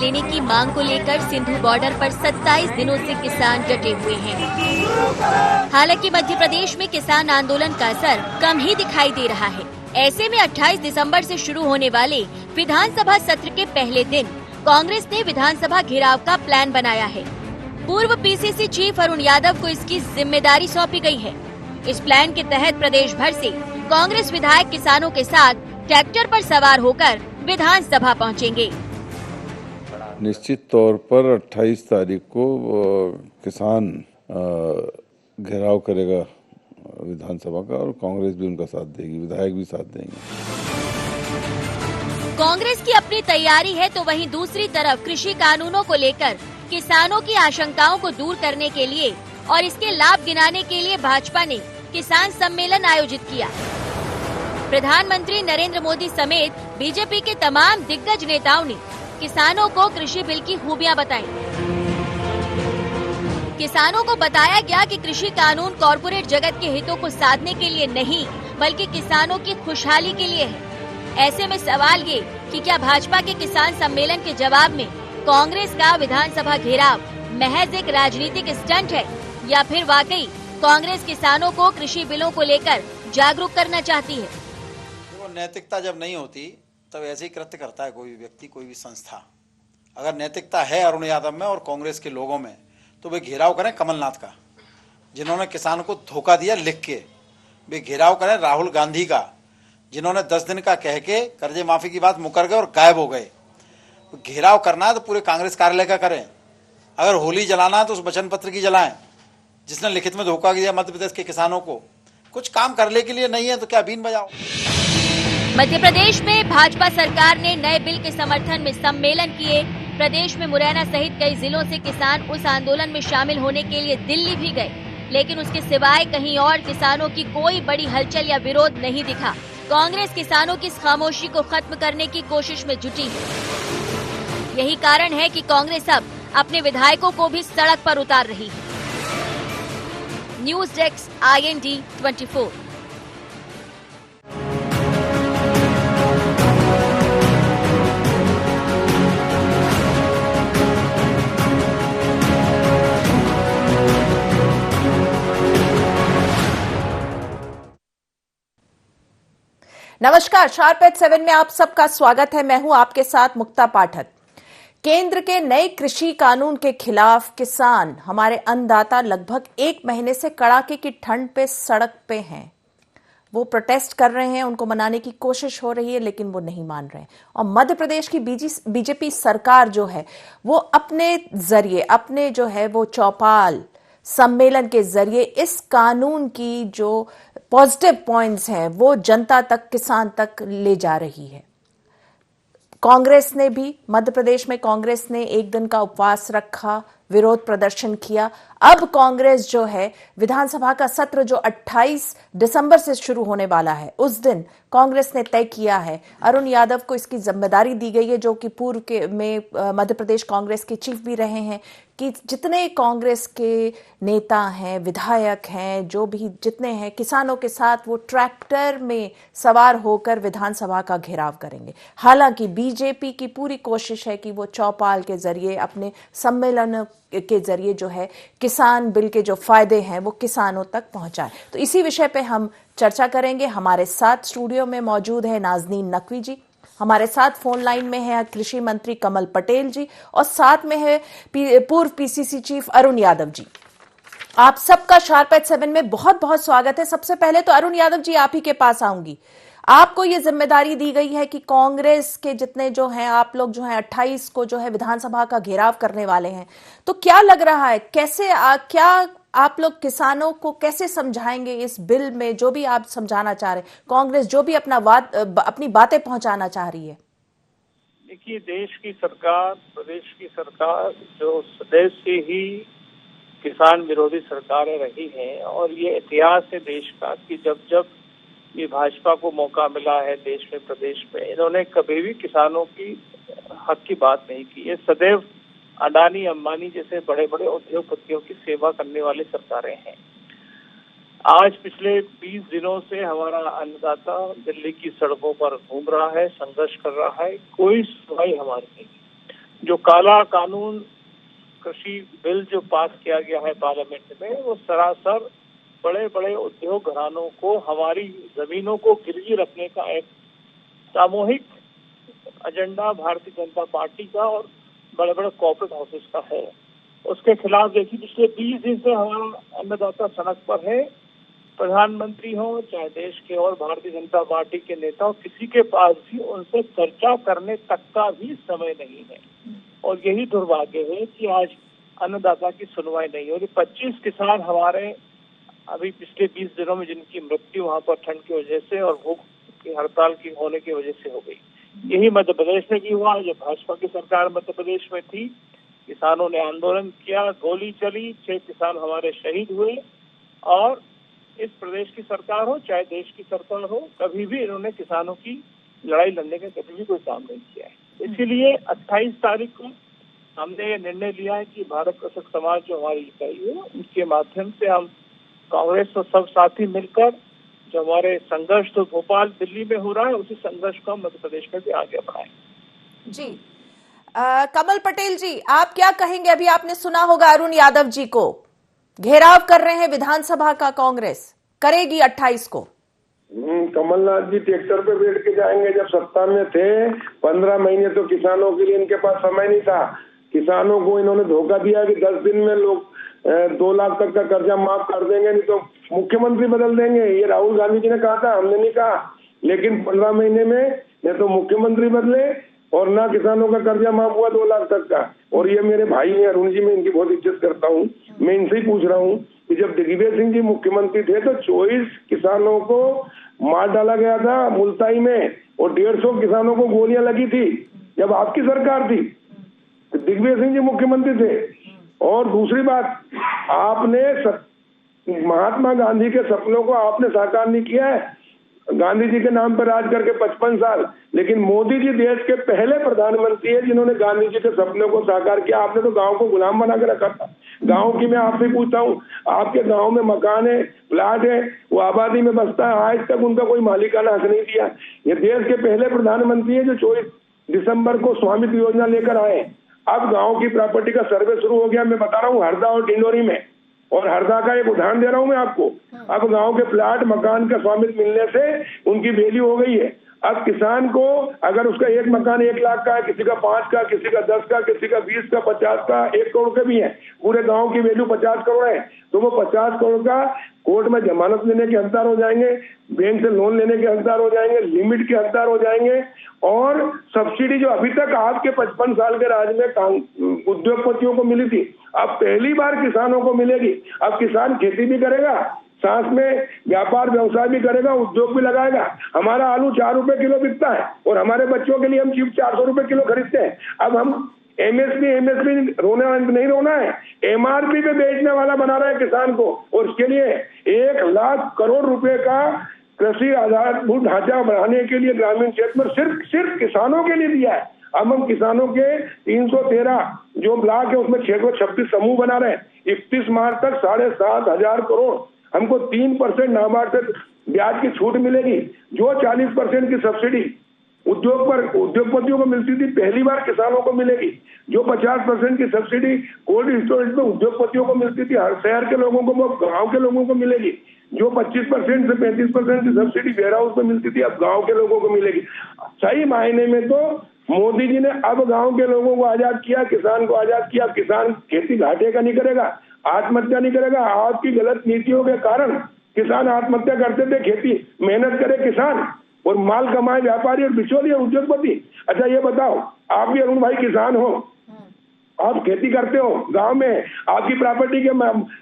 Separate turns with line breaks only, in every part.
लेने की मांग को लेकर सिंधु बॉर्डर पर 27 दिनों से किसान डटे हुए हैं। हालांकि मध्य प्रदेश में किसान आंदोलन का असर कम ही दिखाई दे रहा है। ऐसे में 28 दिसंबर से शुरू होने वाले विधानसभा सत्र के पहले दिन कांग्रेस ने विधानसभा घेराव का प्लान बनाया है। पूर्व पीसीसी चीफ अरुण यादव को इसकी जिम्मेदारी सौंपी गई है। इस प्लान के तहत प्रदेश भर से कांग्रेस विधायक किसानों के साथ ट्रैक्टर पर सवार होकर विधानसभा पहुंचेंगे।
निश्चित तौर पर 28 तारीख को किसान घेराव करेगा विधानसभा का और कांग्रेस भी उनका साथ देगी, विधायक भी साथ देंगे।
कांग्रेस की अपनी तैयारी है तो वहीं दूसरी तरफ कृषि कानूनों को लेकर किसानों की आशंकाओं को दूर करने के लिए और इसके लाभ गिनाने के लिए भाजपा ने किसान सम्मेलन आयोजित किया। प्रधानमंत्री नरेंद्र मोदी समेत बीजेपी के तमाम दिग्गज नेताओं ने किसानों को कृषि बिल की खूबियां बताई। किसानों को बताया गया कि कृषि कानून कॉरपोरेट जगत के हितों को साधने के लिए नहीं बल्कि किसानों की खुशहाली के लिए है। ऐसे में सवाल ये कि क्या भाजपा के किसान सम्मेलन के जवाब में कांग्रेस का विधानसभा घेराव महज एक राजनीतिक स्टंट है या फिर वाकई कांग्रेस किसानों को कृषि बिलों को लेकर जागरूक करना चाहती है।
वो नैतिकता जब नहीं होती तब ऐसे ही कृत्य करता है कोई भी व्यक्ति, कोई भी संस्था। अगर नैतिकता है अरुण यादव में और कांग्रेस के लोगों में तो वे घेराव करें कमलनाथ का, जिन्होंने किसान को धोखा दिया लिख के। वे घेराव करें राहुल गांधी का, जिन्होंने 10 दिन का कह के कर्जे माफी की बात मुकर गए और गायब हो गए। घेराव करना है तो पूरे कांग्रेस कार्यालय का करें। अगर होली जलाना है तो उस वचन पत्र की जलाएं जिसने लिखित में धोखा दिया मध्य प्रदेश के किसानों को। कुछ काम करने के लिए नहीं है तो क्या बीन बजाओ।
मध्य प्रदेश में भाजपा सरकार ने नए बिल के समर्थन में सम्मेलन किए। प्रदेश में मुरैना सहित कई जिलों से किसान उस आंदोलन में शामिल होने के लिए दिल्ली भी गए, लेकिन उसके सिवाय कहीं और किसानों की कोई बड़ी हलचल या विरोध नहीं दिखा। कांग्रेस किसानों की इस खामोशी को खत्म करने की कोशिश में जुटी है। यही कारण है कि कांग्रेस अब अपने विधायकों को भी सड़क पर उतार रही है। News desk IND 24।
नमस्कार, शार्प एट 7 में आप सबका स्वागत है। मैं हूं आपके साथ मुक्ता पाठक। केंद्र के नए कृषि कानून के खिलाफ किसान, हमारे अन्नदाता लगभग 1 महीने से कड़ाके की ठंड पे सड़क पे हैं। वो प्रोटेस्ट कर रहे हैं, उनको मनाने की कोशिश हो रही है लेकिन वो नहीं मान रहे हैं। और मध्य प्रदेश की बीजेपी सरकार जो है वो अपने जरिए, अपने जो है वो चौपाल सम्मेलन के जरिए इस कानून की जो पॉजिटिव पॉइंट्स हैं वो जनता तक, किसान तक ले जा रही है। कांग्रेस ने भी, मध्य प्रदेश में कांग्रेस ने 1 दिन का उपवास रखा, विरोध प्रदर्शन किया। अब कांग्रेस जो है विधानसभा का सत्र जो 28 दिसंबर से शुरू होने वाला है, उस दिन कांग्रेस ने तय किया है, अरुण यादव को इसकी जिम्मेदारी दी गई है, जो कि पूर्व के में मध्य प्रदेश कांग्रेस के चीफ भी रहे हैं, कि जितने कांग्रेस के नेता हैं, विधायक हैं, जो भी जितने हैं, किसानों के साथ वो ट्रैक्टर में सवार होकर विधानसभा का घेराव करेंगे। हालांकि बीजेपी की पूरी कोशिश है कि वो चौपाल के जरिए, अपने सम्मेलन के जरिए जो है किसान बिल के जो फायदे हैं वो किसानों तक पहुंचाए। तो इसी विषय पे हम चर्चा करेंगे। हमारे साथ स्टूडियो में मौजूद है नाजनीन नकवी जी, हमारे साथ फोन लाइन में है कृषि मंत्री कमल पटेल जी, और साथ में है पूर्व पीसीसी चीफ अरुण यादव जी। आप सबका शार्प एट 7 में बहुत बहुत स्वागत है। सबसे पहले तो अरुण यादव जी, आप ही के पास आऊंगी। आपको ये जिम्मेदारी दी गई है कि कांग्रेस के जितने जो हैं, आप लोग जो हैं 28 को जो है विधानसभा का घेराव करने वाले हैं, तो क्या लग रहा है, कैसे क्या आप लोग किसानों को कैसे समझाएंगे इस बिल में जो भी आप समझाना चाह रहे हैं, कांग्रेस जो भी अपनी बातें पहुंचाना चाह रही है?
देखिए, देश की सरकार, प्रदेश की सरकार जो सदैव से ही किसान विरोधी सरकारें रही हैं, और ये इतिहास है देश का कि जब जब ये भाजपा को मौका मिला है देश में, प्रदेश में, इन्होंने कभी भी किसानों की हक की बात नहीं की। ये सदैव अडानी, अंबानी जैसे बड़े बड़े उद्योगपतियों की सेवा करने वाली सरकारें हैं। आज पिछले 20 दिनों से हमारा अन्नदाता दिल्ली की सड़कों पर घूम रहा है, संघर्ष कर रहा है, कोई सुनवाई हमारी नहीं। जो काला कानून कृषि बिल जो पास किया गया है पार्लियामेंट में, वो सरासर बड़े बड़े उद्योग घरानों को, हमारी जमीनों को गिरवी रखने का एक सामूहिक एजेंडा भारतीय जनता पार्टी का और बड़े बड़े कॉर्पोरेट हाउसेस का है। उसके खिलाफ देखिए पिछले 20 दिन से हमारा अन्नदाता सड़क पर है। प्रधानमंत्री हो चाहे देश के और भारतीय जनता पार्टी के नेता हो, किसी के पास भी उनसे चर्चा करने तक का भी समय नहीं है। और यही दुर्भाग्य है कि आज अन्नदाता की सुनवाई नहीं हो रही। 25 किसान हमारे अभी पिछले 20 दिनों में जिनकी मृत्यु वहां पर ठंड की वजह से और भूख की हड़ताल की होने की वजह से हो गई। यही मध्य प्रदेश में भी हुआ। जब भाजपा की सरकार मध्य प्रदेश में थी, किसानों ने आंदोलन किया, गोली चली, 6 किसान हमारे शहीद हुए। और इस प्रदेश की सरकार हो चाहे देश की सरकार हो, कभी भी इन्होंने किसानों की लड़ाई लड़ने का कभी भी कोई काम नहीं किया है। इसीलिए 28 तारीख को हमने ये निर्णय लिया है कि भारत कृषक समाज जो हमारी इकाई है, उनके माध्यम से हम कांग्रेस और सब साथी मिलकर जो हमारे संघर्ष तो भोपाल दिल्ली में हो रहा है, उसी संघर्ष को हम मध्य प्रदेश में भी आगे बढ़ाएं।
जी कमल पटेल जी, आप क्या कहेंगे? अभी आपने सुना होगा अरुण यादव जी को घेराव कर रहे हैं विधानसभा का, कांग्रेस करेगी 28 को।
कमलनाथ जी ट्रैक्टर पे बैठ के जाएंगे। जब सत्ता में थे 15 महीने तो किसानों के लिए इनके पास समय नहीं था। किसानों को इन्होंने धोखा दिया कि 10 दिन में लोग 2 लाख तक का कर्जा माफ कर देंगे, नहीं तो मुख्यमंत्री बदल देंगे। ये राहुल गांधी जी ने कहा था, हमने नहीं कहा। लेकिन 15 महीने में न तो मुख्यमंत्री बदले और ना किसानों का कर्जा माफ हुआ 2 लाख तक का। और ये मेरे भाई हैं अरुण जी, मैं इनकी बहुत इज्जत करता हूँ। मैं इनसे ही पूछ रहा हूँ कि जब दिग्विजय सिंह जी मुख्यमंत्री थे तो 24 किसानों को मार डाला गया था मुल्ताई में और 150 किसानों को गोलियां लगी थी जब आपकी सरकार थी, तो दिग्विजय सिंह जी मुख्यमंत्री थे। और दूसरी बात, आपने महात्मा गांधी के सपनों को आपने साकार नहीं किया है। गांधी जी के नाम पर राज करके 55 साल, लेकिन मोदी जी देश के पहले प्रधानमंत्री है जिन्होंने गांधी जी के सपनों को साकार किया। आपने तो गांव को गुलाम बना के रखा था। गांव की मैं आपसे पूछता हूँ, आपके गांव में मकान है, प्लाट है, वो आबादी में बसता है, आज तक उनका कोई मालिकाना हक नहीं दिया। ये देश के पहले प्रधानमंत्री है जो 24 दिसंबर को स्वामित्व योजना लेकर आए। अब गांव की प्रॉपर्टी का सर्वे शुरू हो गया। मैं बता रहा हूँ हरदा और डिंडोरी में, और हरदा का एक उदाहरण दे रहा हूं मैं आपको। अब गांव के प्लाट मकान का स्वामित्व मिलने से उनकी वैल्यू हो गई है। अब किसान को अगर उसका एक मकान 1 लाख का है, किसी का 5 का, किसी का 10 का, किसी का 20 का, 50 का, 1 करोड़ के भी है, पूरे गांव की वैल्यू 50 करोड़ है, तो वो 50 करोड़ का कोर्ट में जमानत लेने के हकदार हो जाएंगे, बैंक से लोन लेने के हकदार हो जाएंगे, लिमिट के हकदार हो जाएंगे। और सब्सिडी जो अभी तक आपके 55 साल के राज में उद्योगपतियों को मिली थी, अब पहली बार किसानों को मिलेगी। अब किसान खेती भी करेगा, साथ में व्यापार व्यवसाय भी करेगा, उद्योग भी लगाएगा। हमारा आलू 4 रुपए किलो बिकता है और हमारे बच्चों के लिए हम सिर्फ 400 रुपए किलो खरीदते हैं। अब हम एमएसपी रोना नहीं रोना है, एमआरपी पे बेचने वाला बना रहा है किसान को। और इसके लिए 1 लाख करोड़ रुपए का कृषि आधारभूत ढांचा बढ़ाने के लिए ग्रामीण क्षेत्र में सिर्फ किसानों के लिए दिया है। अब हम किसानों के 313 जो ब्लॉक है उसमें 626 समूह बना रहे हैं। 31 मार्च तक 7,500 करोड़ हमको 3% नाबार्ड से ब्याज की छूट मिलेगी। जो 40% की सब्सिडी उद्योगपतियों को मिलती थी, पहली बार किसानों को मिलेगी। जो 50% की सब्सिडी कोल्ड स्टोरेज में उद्योगपतियों को मिलती थी, हर शहर के लोगों को, वो गाँव के लोगों को मिलेगी। जो 25% से 35% की सब्सिडी वेयर हाउस में मिलती थी, अब गाँव के लोगों को मिलेगी। सही मायने में तो मोदी जी ने अब गाँव के लोगों को आजाद किया, किसान को आजाद किया। किसान खेती घाटे का नहीं करेगा, आत्महत्या नहीं करेगा। आपकी गलत नीतियों के कारण किसान आत्महत्या करते थे। खेती मेहनत करे किसान और माल कमाए व्यापारी और बिचौलिए उद्योगपति। अच्छा ये बताओ, आप भी अरुण भाई किसान हो, आप खेती करते हो गांव में, आपकी प्रॉपर्टी के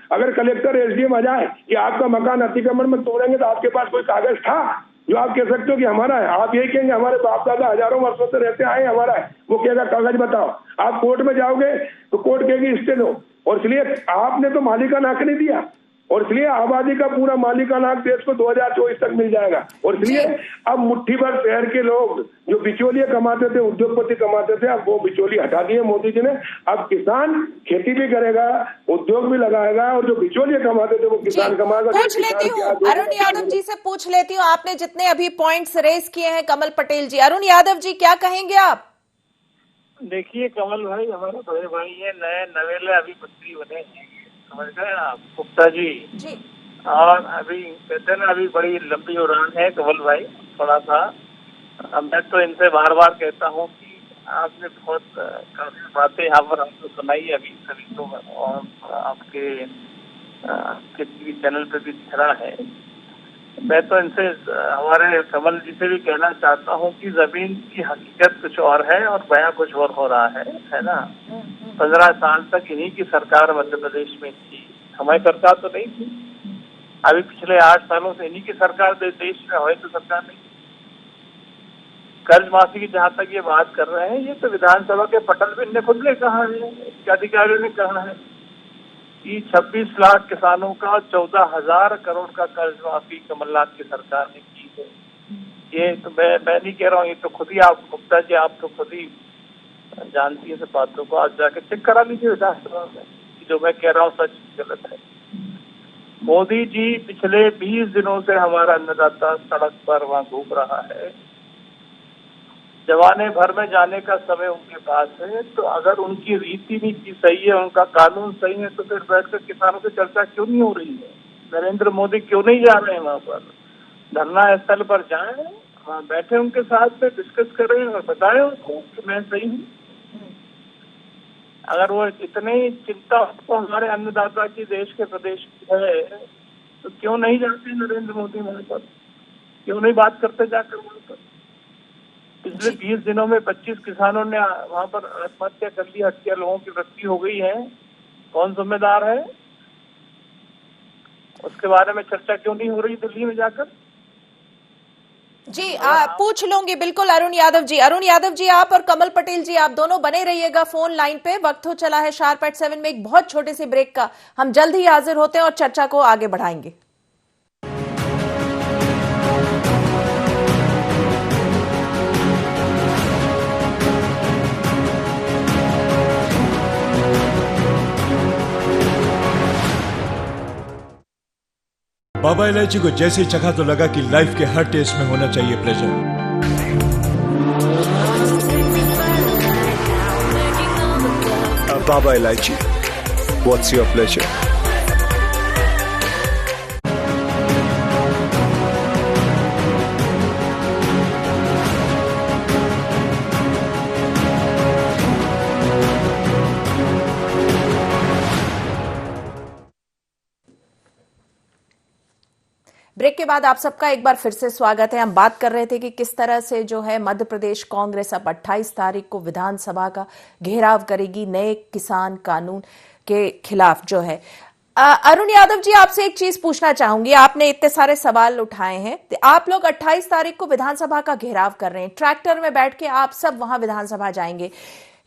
अगर कलेक्टर एसडीएम आ जाए कि आपका मकान अतिक्रमण में तोड़ेंगे, तो आपके पास कोई कागज था जो आप कह सकते हो कि हमारा है? आप यही कहेंगे हमारे बाप दादा हजारों वर्षों से रहते आए, हमारा है। वो कहेगा कागज बताओ। आप कोर्ट में जाओगे तो कोर्ट कहेगी स्टे दो। और इसलिए आपने तो मालिकाना हक नहीं दिया, और इसलिए आबादी का पूरा मालिकाना हक देश को 2024 तक मिल जाएगा। और इसलिए अब मुट्ठी भर शहर के लोग जो बिचौलिए कमाते थे, उद्योगपति कमाते थे, अब वो बिचौली हटा दिए मोदी जी ने। अब किसान खेती भी करेगा, उद्योग भी लगाएगा, और जो बिचौलिए कमाते थे वो किसान कमाएगा।
पूछ लेती हूँ अरुण यादव जी से, पूछ लेती हूँ। आपने जितने अभी पॉइंट्स रेज किए हैं कमल पटेल जी, अरुण यादव जी क्या कहेंगे आप?
देखिए कमल भाई हमारे बड़े भाई हैं, नए नवेले अभी मंत्री बने हैं, समझ गए आप गुप्ता जी। और अभी कहते हैं ना, अभी बड़ी लंबी उड़ान है कमल भाई। थोड़ा सा मैं तो इनसे बार बार कहता हूँ कि आपने बहुत काफी बातें यहाँ पर हमको सुनाई अभी सभी को, और आपके टीवी चैनल पे भी दिख रहा है। मैं तो इनसे, हमारे कमल जी से भी कहना चाहता हूँ कि जमीन की हकीकत कुछ और है और बयां कुछ और हो रहा है ना। 15 साल तक इन्हीं की सरकार मध्य प्रदेश में थी, हमारी सरकार तो नहीं थी। अभी पिछले 8 सालों से इन्हीं की सरकार देश में हो, तो सरकार नहीं। कर्ज माफी की जहाँ तक ये बात कर रहे हैं, ये तो विधानसभा के पटल पे इनने खुद ने कहा है, अधिकारियों ने कहा है कि 26 लाख किसानों का 14,000 करोड़ का कर्ज माफी कमलनाथ की सरकार ने की है। ये तो मैं नहीं कह रहा हूँ, ये तो खुद ही आप गुप्ता जी, आप तो खुद ही जानती है सब बातों को। आज जाके चेक करा लीजिए विधानसभा में, जो मैं कह रहा हूँ सच गलत है। मोदी जी पिछले 20 दिनों से हमारा अन्नदाता सड़क पर वहाँ घूम रहा है। जमाने भर में जाने का समय उनके पास है, तो अगर उनकी रीति नीति सही है, उनका कानून सही है, तो फिर बैठकर किसानों से चर्चा क्यों नहीं हो रही है? नरेंद्र मोदी क्यों नहीं जा रहे हैं वहाँ पर? धरना स्थल पर जाएं, वहाँ बैठे उनके साथ में डिस्कस करें और बताएं उनको कि मैं सही हूँ। अगर वो इतनी चिंता हमारे अन्नदाता की, देश के प्रदेश की है, तो क्यों नहीं जाते नरेंद्र मोदी वहाँ पर? क्यों नहीं बात करते जाकर वहाँ पर? पिछले 20 दिनों में 25 किसानों ने वहाँ पर आत्महत्या कर ली, हत्या, लोगों की मृत्यु हो गई है। कौन जिम्मेदार है? उसके बारे में चर्चा क्यों नहीं हो रही दिल्ली में जाकर?
जी पूछ लूंगी बिल्कुल अरुण यादव जी। अरुण यादव जी, आप और कमल पटेल जी, आप दोनों बने रहिएगा फोन लाइन पे। वक्त हो चला है शार्प एट 7 में एक बहुत छोटे से ब्रेक का। हम जल्द ही हाजिर होते हैं और चर्चा को आगे बढ़ाएंगे।
बाबा इलायची को जैसे चखा तो लगा कि लाइफ के हर टेस्ट में होना चाहिए प्लेजर। बाबा इलायची, व्हाट्स योर प्लेजर?
ब्रेक के बाद आप सबका एक बार फिर से स्वागत है। हम बात कर रहे थे कि किस तरह से जो है मध्य प्रदेश कांग्रेस अब 28 तारीख को विधानसभा का घेराव करेगी नए किसान कानून के खिलाफ जो है। अरुण यादव जी, आपसे एक चीज पूछना चाहूंगी। आपने इतने सारे सवाल उठाए हैं, तो आप लोग 28 तारीख को विधानसभा का घेराव कर रहे हैं, ट्रैक्टर में बैठ के आप सब वहां विधानसभा जाएंगे।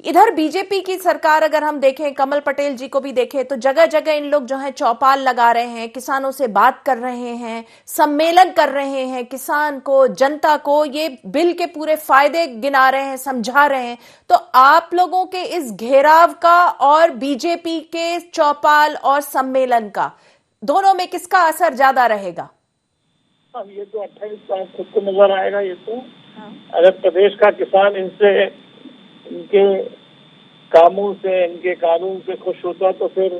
इधर बीजेपी की सरकार अगर हम देखें, कमल पटेल जी को भी देखें, तो जगह जगह इन लोग जो है चौपाल लगा रहे हैं, किसानों से बात कर रहे हैं, सम्मेलन कर रहे हैं, किसान को, जनता को ये बिल के पूरे फायदे गिना रहे हैं, समझा रहे हैं। तो आप लोगों के इस घेराव का और बीजेपी के चौपाल और सम्मेलन का, दोनों में किसका असर ज्यादा रहेगा?
अब ये तो 28 तारीख खुद को नजर आएगा। ये तो अगर प्रदेश का किसान इनसे, इनके कामों से, इनके कानून से खुश होता, तो फिर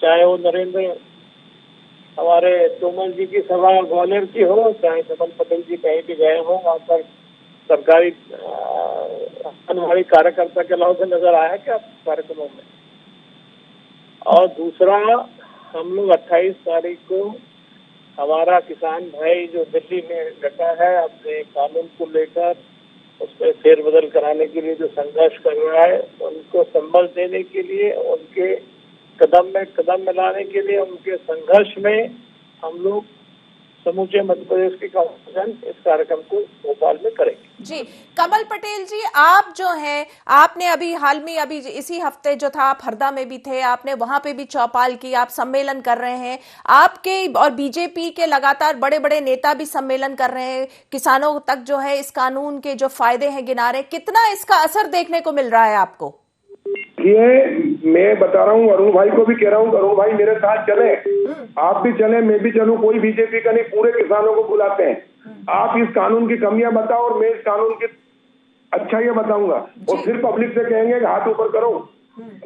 चाहे वो नरेंद्र, हमारे तोमर जी की सभा ग्वालियर की हो, चाहे कमल पटेल जी कहीं भी गए हो, वहाँ पर सरकारी आंगनबाड़ी कार्यकर्ता के अलावा से नजर आया क्या कार्यक्रमों में? और दूसरा, हम लोग 28 तारीख को हमारा किसान भाई जो दिल्ली में डटा है अपने कानून को लेकर, उसमें फेरबदल कराने के लिए जो संघर्ष कर रहा है, उनको संबल देने के लिए, उनके कदम में कदम मिलाने के लिए, उनके संघर्ष में हम लोग समूचे मध्य प्रदेश के कांग्रेस इस कार्यक्रम को भोपाल में करेंगे।
जी कमल पटेल जी, आप जो हैं, आपने अभी हाल में, अभी इसी हफ्ते जो था, आप हरदा में भी थे, आपने वहां पे भी चौपाल की, आप सम्मेलन कर रहे हैं। आपके और बीजेपी के लगातार बड़े बड़े नेता भी सम्मेलन कर रहे हैं, किसानों तक जो है इस कानून के जो फायदे हैं गिना रहे हैं। कितना इसका असर देखने को मिल रहा है आपको?
ये मैं बता रहा हूँ, अरुण भाई को भी कह रहा हूँ, अरुण भाई मेरे साथ चले, आप भी चले, मैं भी चलूं, कोई बीजेपी का नहीं, पूरे किसानों को बुलाते हैं। आप इस कानून की कमियां बताओ और मैं इस कानून की अच्छा ये बताऊंगा, और फिर पब्लिक से कहेंगे कि हाथ ऊपर करो,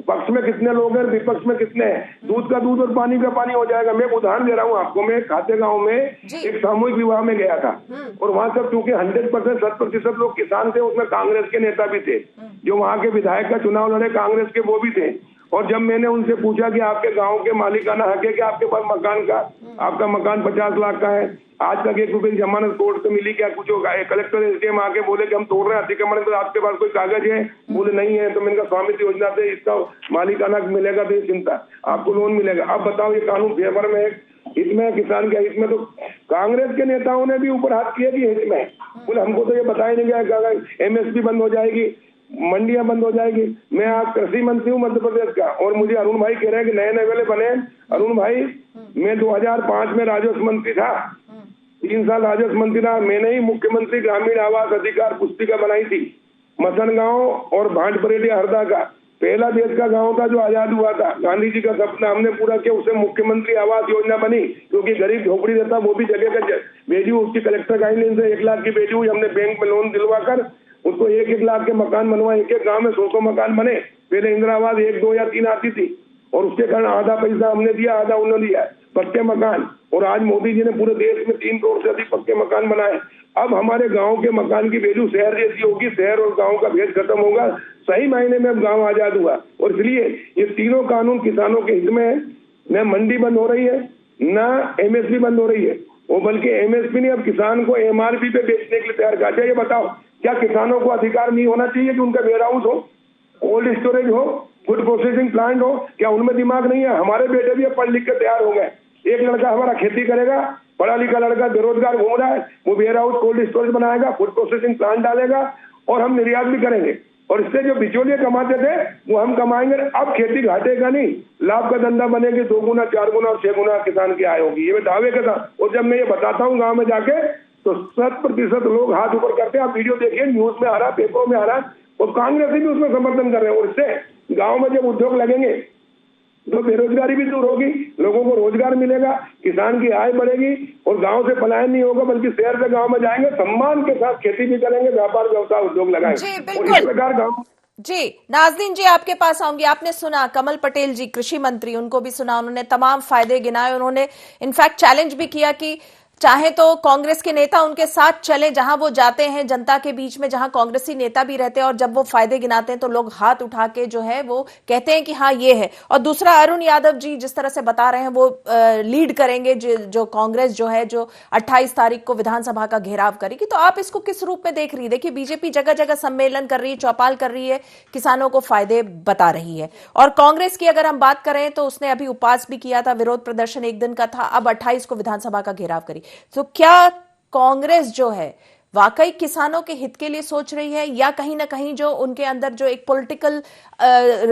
पक्ष में कितने लोग हैं, विपक्ष में कितने हैं, दूध का दूध और पानी का पानी हो जाएगा। मैं उदाहरण दे रहा हूँ आपको, मैं खाते गांव में एक सामूहिक विवाह में गया था, और वहां सब चूंकि 100% 100% लोग किसान थे, उसमें कांग्रेस के नेता भी थे, जो वहां के विधायक का चुनाव लड़े कांग्रेस के वो भी थे। और जब मैंने उनसे पूछा कि आपके गांव के मालिकाना हक है कि आपके पास मकान का, आपका मकान 50 लाख का है, आज तक 1 रुपए की जमानत कोर्ट से मिली क्या, कुछ होगा? कलेक्टर एसडीएम आके बोले कि हम तोड़ रहे हैं अतिक्रमण, तो आपके पास कोई कागज है? बोले नहीं है। तो मैंने कहा स्वामित्व योजना से इसका मालिकाना मिलेगा तो ये चिंता, आपको लोन मिलेगा। अब बताओ ये कानून फेवर में है, हित में है किसान के हित में? तो कांग्रेस के नेताओं ने भी ऊपर हाथ किया कि हित में। बोले हमको तो ये बताया नहीं गया, एमएसपी बंद हो जाएगी, मंडियां बंद हो जाएगी। मैं आज कृषि मंत्री हूँ मध्य प्रदेश का, और मुझे अरुण भाई कह रहे हैं कि नए नए बने। अरुण भाई, मैं 2005 में राजस्व मंत्री था, 3 साल राजस्व मंत्री रहा। मैंने ही मुख्यमंत्री ग्रामीण आवास अधिकार पुस्तिका बनाई थी। मसन गांव और भाटपरेटिया हरदा का पहला देश का गांव था जो आजाद हुआ था। गांधी जी का सपना हमने पूरा किया, उसे मुख्यमंत्री आवास योजना बनी, क्योंकि गरीब झोपड़ी रहता वो भी जगह का वैल्यू, उसकी कलेक्टर गाइडलाइन से 1 लाख की वैल्यू हमने बैंक में लोन दिलवा कर उसको 1-1 लाख के मकान बनवाए। एक गांव में 100 मकान बने। पहले इंदिरा आवास 1, 2 या 3 आती थी, और उसके कारण आधा पैसा हमने दिया, आधा उन्होंने दिया, पक्के मकान। और आज मोदी जी ने पूरे देश में 3 करोड़ से अधिक पक्के मकान बनाए। अब हमारे गांव के मकान की वैल्यू शहर जैसी होगी, शहर और गांव का भेद खत्म होगा। सही मायने में अब गांव आजाद हुआ, और इसलिए ये तीनों कानून किसानों के हित में है। न मंडी बंद हो रही है, न एमएसपी बंद हो रही है, वो बल्कि एमएसपी ने अब किसान को एमआरपी पे बेचने के लिए तैयार कर दिया। ये बताओ, क्या किसानों को अधिकार नहीं होना चाहिए कि उनका वेयर हाउस हो, कोल्ड स्टोरेज हो, फूड प्रोसेसिंग प्लांट हो? क्या उनमें दिमाग नहीं है? हमारे बेटे भी पढ़ लिख कर तैयार हो गए। एक लड़का हमारा खेती करेगा, पढ़ा लिखा लड़का बेरोजगार घूम रहा है, वो वेयर हाउस कोल्ड स्टोरेज बनाएगा, फूड प्रोसेसिंग प्लांट डालेगा, और हम निर्यात भी करेंगे। और इससे जो बिचौलिए कमाते थे वो हम कमाएंगे। अब खेती घाटे का नहीं, लाभ का धंधा बनेगी। 2 गुना, 4 गुना और 6 गुना किसान की आय होगी, ये मैं दावे के साथ। और जब मैं ये बताता हूँ गाँव में जाके, तो 100% लोग हाथ ऊपर करते हैं। आप वीडियो देखिए, न्यूज में आ रहा, पेपरों में आ रहा, और कांग्रेस भी उसमें समर्थन कर रहे हैं। और इससे गांव में जब उद्योग लगेंगे तो बेरोजगारी भी दूर होगी, लोगों को रोजगार मिलेगा, किसान की आय बढ़ेगी, और गांव से पलायन नहीं होगा, बल्कि शहर से गांव में जाएंगे, सम्मान के साथ खेती भी करेंगे, व्यापार व्यवसाय उद्योग लगाएंगे। और इस प्रकार गांव।
जी नाज़नीन जी, आपके पास आऊंगी। आपने सुना कमल पटेल जी, कृषि मंत्री, उनको भी सुना, उन्होंने तमाम फायदे गिनाए। उन्होंने इनफैक्ट चैलेंज भी किया कि चाहे तो कांग्रेस के नेता उनके साथ चले, जहां वो जाते हैं जनता के बीच में, जहां कांग्रेसी नेता भी रहते हैं, और जब वो फायदे गिनाते हैं तो लोग हाथ उठा के जो है वो कहते हैं कि हाँ ये है। और दूसरा, अरुण यादव जी जिस तरह से बता रहे हैं वो लीड करेंगे, जो कांग्रेस जो है जो 28 तारीख को विधानसभा का घेराव करेगी। तो आप इसको किस रूप में देख रही है? देखिए बीजेपी जगह जगह सम्मेलन कर रही है, चौपाल कर रही है, किसानों को फायदे बता रही है। और कांग्रेस की अगर हम बात करें तो उसने अभी उपवास भी किया था, विरोध प्रदर्शन 1 दिन का था, अब 28 को विधानसभा का घेराव करी। तो क्या कांग्रेस जो है वाकई किसानों के हित के लिए सोच रही है, या कहीं ना कहीं जो उनके अंदर जो एक पॉलिटिकल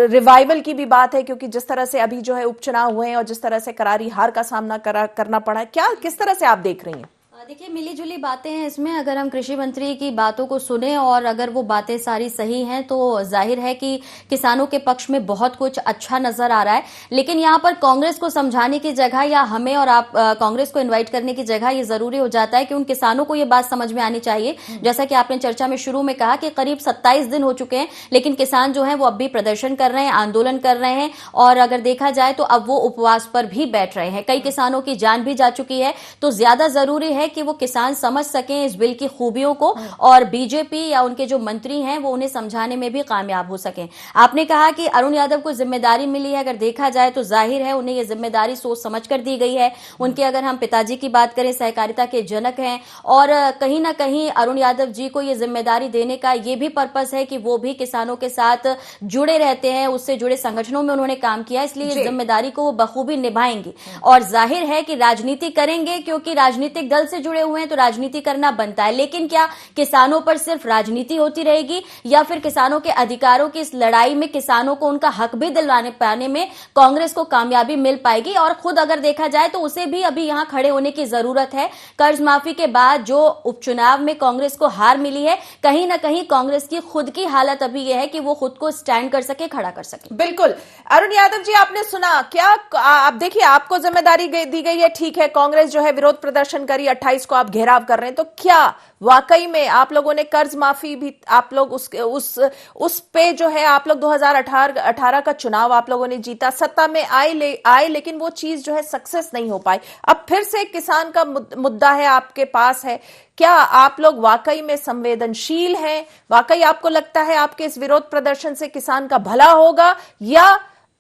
रिवाइवल की भी बात है, क्योंकि जिस तरह से अभी जो है उपचुनाव हुए हैं और जिस तरह से करारी हार का सामना करना पड़ा है, क्या किस तरह से आप देख रही हैं?
देखिए मिली जुली बातें हैं इसमें। अगर हम कृषि मंत्री की बातों को सुने और अगर वो बातें सारी सही हैं तो जाहिर है कि किसानों के पक्ष में बहुत कुछ अच्छा नजर आ रहा है। लेकिन यहाँ पर कांग्रेस को समझाने की जगह, या हमें और आप कांग्रेस को इनवाइट करने की जगह, ये जरूरी हो जाता है कि उन किसानों को ये बात समझ में आनी चाहिए, जैसा कि आपने चर्चा में शुरू में कहा कि करीब 27 दिन हो चुके हैं, लेकिन किसान जो है वो अब भी प्रदर्शन कर रहे हैं, आंदोलन कर रहे हैं, और अगर देखा जाए तो अब वो उपवास पर भी बैठ रहे हैं। कई किसानों की जान भी जा चुकी है। तो ज्यादा जरूरी है कि वो किसान समझ सकें इस बिल की खूबियों को, और बीजेपी या उनके जो मंत्री हैं वो उन्हें समझाने में भी कामयाब हो सकें। आपने कहा कि अरुण यादव को जिम्मेदारी मिली है, अगर देखा जाए तो जाहिर है उन्हें यह जिम्मेदारी सोच समझ कर दी गई है। उनके अगर हम पिताजी की बात करें, सहकारिता के जनक हैं, और कहीं ना कहीं अरुण यादव जी को यह जिम्मेदारी देने का यह भी पर्पस है कि वो भी किसानों के साथ जुड़े रहते हैं, उससे जुड़े संगठनों में उन्होंने काम किया, इसलिए इस जिम्मेदारी को वो बखूबी निभाएंगे। और जाहिर है कि राजनीति करेंगे, क्योंकि राजनीतिक दल से जुड़े हुए हैं तो राजनीति करना बनता है। लेकिन क्या किसानों पर सिर्फ राजनीति होती रहेगी, या फिर किसानों के अधिकारों की इस लड़ाई में किसानों को उनका हक भी दिलवाने पाने में कांग्रेस को कामयाबी मिल पाएगी? और खुद अगर देखा जाए तो उसे भी अभी यहां खड़े होने की जरूरत है। कर्ज माफी के बाद जो उपचुनाव में कांग्रेस को हार मिली है, कहीं ना कहीं कांग्रेस की खुद की हालत अभी यह है कि वो खुद को स्टैंड कर सके, खड़ा कर सके।
बिल्कुल। अरुण यादव जी, आपने सुना क्या? आप देखिए, आपको जिम्मेदारी दी गई है, ठीक है, कांग्रेस जो है विरोध प्रदर्शन करी, 28 को आप घेराव कर रहे हैं, तो क्या वाकई में आप लोगों ने कर्ज माफी भी, आप लोग उस पे जो है, आप लोग 2018 का चुनाव आप लोगों ने जीता, सत्ता में आए लेकिन वो चीज जो है सक्सेस नहीं हो पाई। अब फिर से किसान का मुद्दा है आपके पास है, क्या आप लोग वाकई में संवेदनशील हैं? वाकई आपको लगता है आपके इस विरोध प्रदर्शन से किसान का भला होगा, या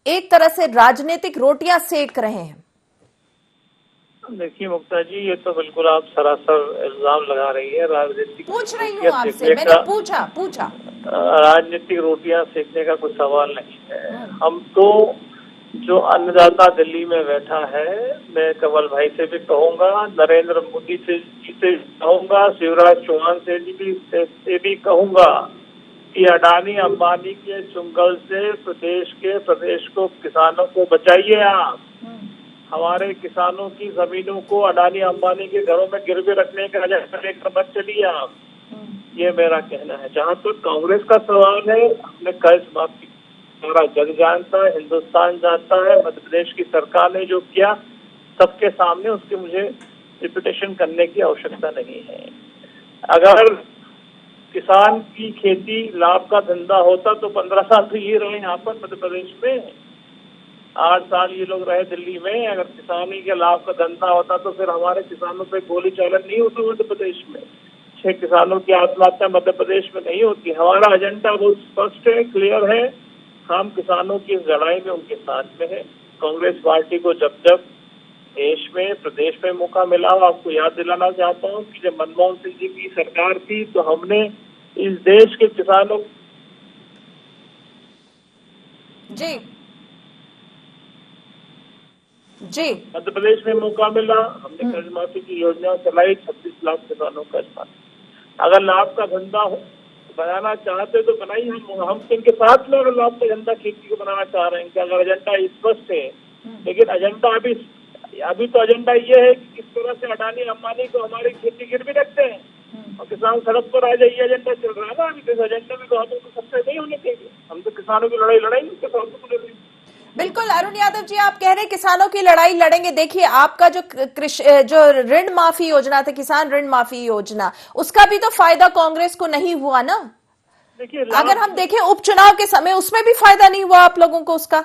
एक तरह से राजनीतिक रोटियां सेक रहे हैं?
देखिए मुक्ता जी, ये तो बिल्कुल आप सरासर इल्जाम लगा रही है। राजनीतिक
पूछ रही हूँ आपसे, मैंने पूछा
राजनीतिक रोटियां सेकने का कोई सवाल नहीं है। हम तो जो अन्नदाता दिल्ली में बैठा है, मैं कमल भाई से भी कहूंगा, नरेंद्र मोदी से कहूंगा, शिवराज चौहान से भी कहूंगा कि अडानी अंबानी के चुंगल से प्रदेश को किसानों को बचाइए। आप हमारे किसानों की जमीनों को अडानी अंबानी के घरों में गिरवे रखने का लेकर मत चलिए आप, ये मेरा कहना है। जहाँ तक कांग्रेस का सवाल है, हमने कर्ज माफी सारा जग जानता है, हिंदुस्तान जानता है। मध्य प्रदेश की सरकार ने जो किया सबके सामने, उसके मुझे रिपीटेशन करने की आवश्यकता नहीं है। अगर किसान की खेती लाभ का धंधा होता तो 15 साल तो ये रहे यहाँ पर मध्य प्रदेश में, 8 साल ये लोग रहे दिल्ली में। अगर किसानी के लाभ का धंधा होता तो फिर हमारे किसानों पे गोली चालन नहीं होता मध्य प्रदेश में, 6 किसानों की आत्महत्या मध्य प्रदेश में नहीं होती। हमारा एजेंडा बहुत स्पष्ट है, क्लियर है। हम किसानों की इस लड़ाई में उनके साथ में है। कांग्रेस पार्टी को जब जब देश में, प्रदेश में मौका मिला, आपको याद दिलाना चाहता हूँ कि जब मनमोहन सिंह जी की सरकार थी तो हमने इस देश के किसानों
जी
मध्य प्रदेश में मौका मिला, हमने कर्ज माफी की योजना चलाई, 26 लाख किसानों का कर्ज माफी। अगर लाभ का धंधा बनाना चाहते तो बनाइए, हम इनके साथ में। अगर लाभ का धंधा खेती को बनाना चाह रहे हैं, कि अगर एजेंडा स्पष्ट है, लेकिन एजेंडा अभी तो एजेंडा ये है कि किस तरह से अडानी अंबानी को हमारी खेती गिरवी रखते हैं और किसान सड़क पर आ जाए, ये एजेंडा चल रहा है ना अभी। इस एजेंडा में तो हम तो सक्सेस नहीं होने देंगे। हम तो किसानों की लड़ाई लड़ाएंगे, उसके साथ तो लड़ेंगे।
बिल्कुल अरुण यादव जी, आप कह रहे हैं किसानों की लड़ाई लड़ेंगे। देखिए, आपका जो ऋण माफी योजना था, किसान ऋण माफी योजना, उसका भी तो फायदा कांग्रेस को नहीं हुआ ना।
देखिए,
अगर हम देखें उपचुनाव के समय, उसमें भी फायदा नहीं हुआ आप लोगों को उसका।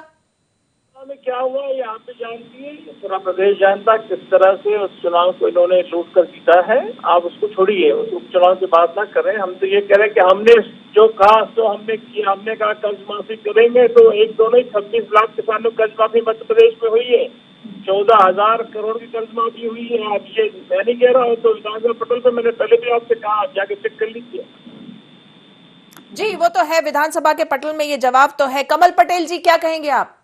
में क्या हुआ ये आप भी जानती है, पूरा प्रदेश जानता किस तरह से उस चुनाव को इन्होंने लूट कर जीता है। आप उसको छोड़िए, उस उपचुनाव की बात ना करें। हम तो ये कह रहे हैं कि हमने जो कहा तो हमने किया। हमने कहा कर्ज माफी करेंगे, तो एक दो नहीं 26 लाख किसानों की कर्ज माफी मध्य प्रदेश में हुई है। 14,000 करोड़ की कर्ज माफी हुई है। आप ये मैं नहीं कह रहा हूँ, तो विधानसभा पटल पे मैंने पहले भी आपसे कहा, आप जाके चेक कर लीजिए।
जी, वो तो है, विधानसभा के पटल में ये जवाब तो है। कमल पटेल जी, क्या कहेंगे आप?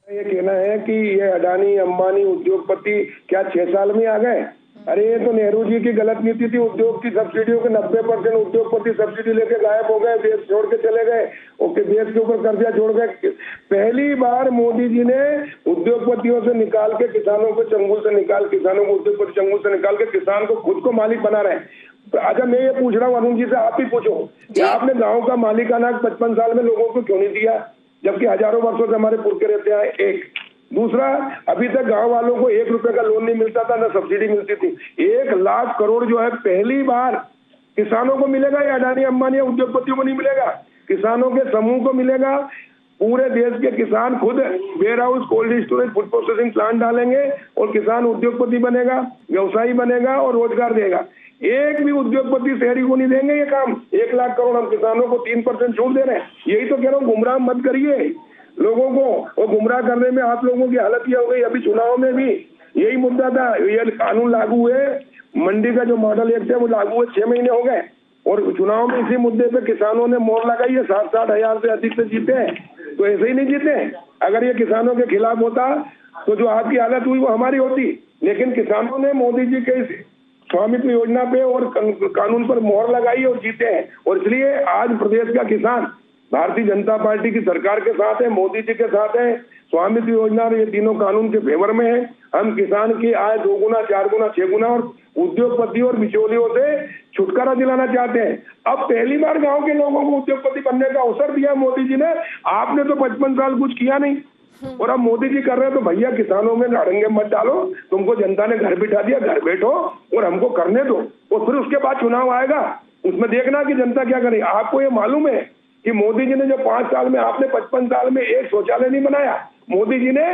ये कहना है कि ये अडानी अंबानी उद्योगपति क्या 6 साल में आ गए? अरे ये तो नेहरू जी की गलत नीति थी। उद्योग की सब्सिडियों के 90% उद्योगपति सब्सिडी लेके गायब हो गए, देश छोड़ के चले गए, ओके, देश के ऊपर कर्जा छोड़ गए। पहली बार मोदी जी ने उद्योगपतियों से निकाल के किसानों को चंगुल से निकाल, किसानों को उद्योगपति चंगुल से निकाल के किसान को खुद को मालिक बना रहे हैं। अच्छा, मैं ये पूछ रहा हूँ अरुण जी से, आप ही पूछो कि आपने गाँव का मालिकाना 55 साल में लोगों को क्यों नहीं दिया, जबकि हजारों वर्षों से हमारे पुरखे रहते हैं। एक दूसरा, अभी तक गांव वालों को 1 रुपए का लोन नहीं मिलता था, न सब्सिडी मिलती थी। 1 लाख करोड़ जो है पहली बार किसानों को मिलेगा, या अडानी अंबानी उद्योगपतियों को नहीं मिलेगा, किसानों के समूह को मिलेगा। पूरे देश के किसान खुद warehouse, cold storage, food processing plant डालेंगे और किसान उद्योगपति बनेगा, व्यवसायी बनेगा और रोजगार देगा। एक भी उद्योगपति शहरी को नहीं देंगे ये काम। 1 लाख करोड़ हम किसानों को 3% छूट दे रहे हैं। यही तो कह रहा हूँ, गुमराह मत करिए लोगों को, और गुमराह करने में आप लोगों की हालत ये हो गई। अभी चुनाव में भी यही मुद्दा था। ये कानून लागू हुए, मंडी का जो मॉडल एक्ट है वो लागू हुए 6 महीने हो गए, और चुनाव में इसी मुद्दे पे किसानों ने मोहर लगाई है। 60-60 हजार से अधिक से जीते हैं, तो ऐसे ही नहीं जीते। अगर ये किसानों के खिलाफ होता तो जो आपकी हालत हुई वो हमारी होती। लेकिन किसानों ने मोदी जी के स्वामित्व योजना पे और कानून पर मोहर लगाई और जीते हैं, और इसलिए आज प्रदेश का किसान भारतीय जनता पार्टी की सरकार के साथ है, मोदी जी के साथ है। स्वामित्व योजना और ये तीनों कानून के फेवर में है। हम किसान की आय 2 गुना, 4 गुना, 6 गुना और उद्योगपतियों और बिचौलियों से छुटकारा दिलाना चाहते हैं। अब पहली बार गांव के लोगों को उद्योगपति बनने का अवसर दिया मोदी जी ने। आपने तो 55 साल कुछ किया नहीं। और अब मोदी जी कर रहे हैं तो भैया किसानों में अड़ंगे मत डालो, तुमको जनता ने घर बिठा दिया, घर बैठो और हमको करने दो, और फिर उसके बाद चुनाव आएगा, उसमें देखना कि जनता क्या करे। आपको ये मालूम है कि मोदी जी ने जो 5 साल में, आपने 55 साल में एक शौचालय नहीं बनाया, मोदी जी ने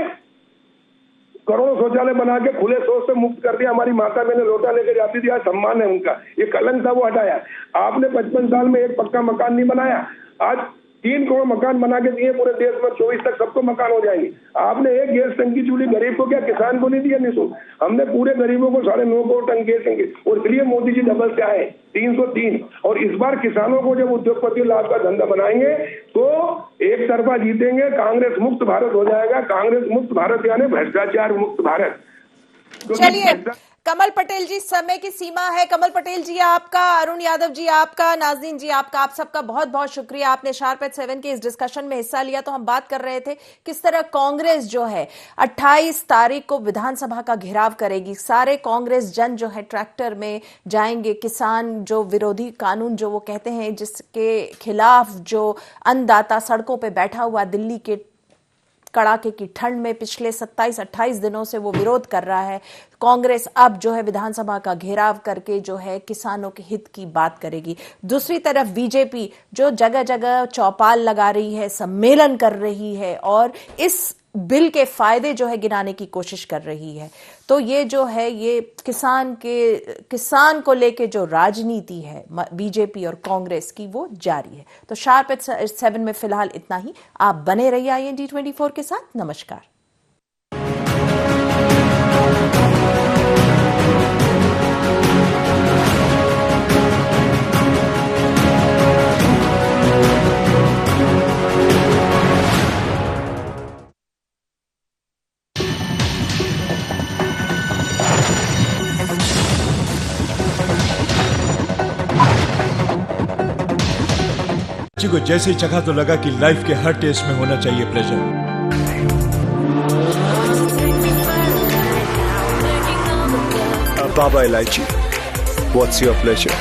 करोड़ों शौचालय बना के खुले शौच से मुक्त कर दिया। हमारी माता बहनें लोटा लेकर जाती थी, आज सम्मान है उनका, ये कलंक था वो हटाया। आपने 55 साल में एक पक्का मकान नहीं बनाया, आज 3 करोड़ मकान बना के दिए पूरे देश में, 24 तक सबको मकान हो जाएंगे। आपने एक गैस टंकी चूल्ही गरीब को क्या, किसान को नहीं दिया निःशुल्क, हमने पूरे गरीबों को 9.5 करोड़ टन गैस टंकी, और इसलिए मोदी जी डबल से आए 303। और इस बार किसानों को जब उद्योगपति लाभ का धंधा बनाएंगे तो एक तरफा जीतेंगे, कांग्रेस मुक्त भारत हो जाएगा। कांग्रेस मुक्त भारत यानी भ्रष्टाचार मुक्त भारत।
चलिए कमल पटेल जी, समय की सीमा है। कमल पटेल जी आपका, अरुण यादव जी आपका, नाज़नीन जी आपका, आप सबका बहुत बहुत शुक्रिया, आपने शार्प एट 7 के इस डिस्कशन में हिस्सा लिया। तो हम बात कर रहे थे किस तरह कांग्रेस जो है 28 तारीख को विधानसभा का घेराव करेगी। सारे कांग्रेस जन जो है ट्रैक्टर में जाएंगे। किसान जो विरोधी कानून जो वो कहते हैं, जिसके खिलाफ जो अन्नदाता सड़कों पर बैठा हुआ दिल्ली के कड़ाके की ठंड में पिछले 27-28 दिनों से वो विरोध कर रहा है, कांग्रेस अब जो है विधानसभा का घेराव करके जो है किसानों के हित की बात करेगी। दूसरी तरफ बीजेपी जो जगह जगह चौपाल लगा रही है, सम्मेलन कर रही है और इस बिल के फायदे जो है गिनाने की कोशिश कर रही है। तो ये जो है ये किसान को लेके जो राजनीति है बीजेपी और कांग्रेस की वो जारी है। तो शार्प एट 7 में फिलहाल इतना ही। आप बने रहिए IND 24 के साथ। नमस्कार।
को जैसे ही चखा तो लगा कि लाइफ के हर टेस्ट में होना चाहिए pleasure.
Baba Ilaichi, what's your pleasure?